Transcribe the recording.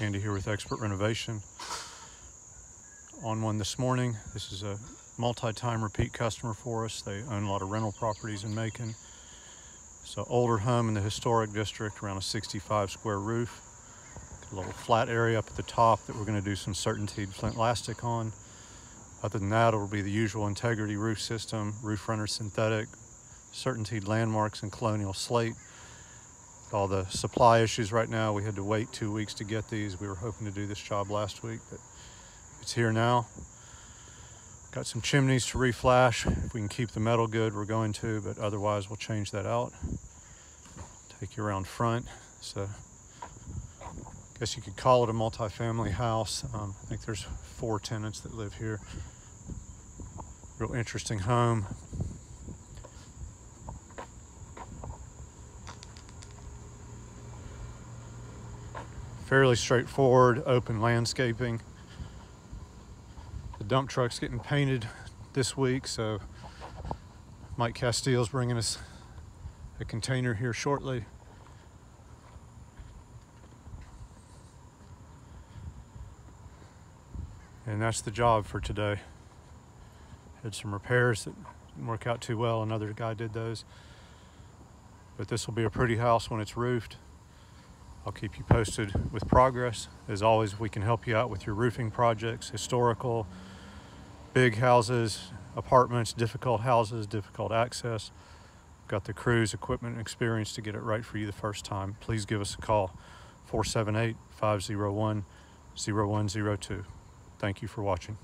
Andy here with Expert Renovation. On one this morning. This is a multi-time repeat customer for us. They own a lot of rental properties in Macon. So older home in the historic district, around a 65 square roof. Got a little flat area up at the top that we're going to do some CertainTeed flint lastic on. Other than that, it will be the usual integrity roof system, roof runner synthetic, CertainTeed Landmarks, and colonial slate. All the supply issues right now, we had to wait 2 weeks to get these. We were hoping to do this job last week, but it's here now. Got some chimneys to reflash. If we can keep the metal good, we're going to, but otherwise we'll change that out. Take you around front. So I guess you could call it a multi-family house. I think there's 4 tenants that live here. Real interesting home. Fairly straightforward, open landscaping. The dump truck's getting painted this week, so Mike Castile's bringing us a container here shortly. And that's the job for today. Had some repairs that didn't work out too well. Another guy did those. But this will be a pretty house when it's roofed. I'll keep you posted with progress. As always, we can help you out with your roofing projects, historical, big houses, apartments, difficult houses, difficult access. Got the crews, equipment, and experience to get it right for you the first time. Please give us a call, 478-501-0102. Thank you for watching.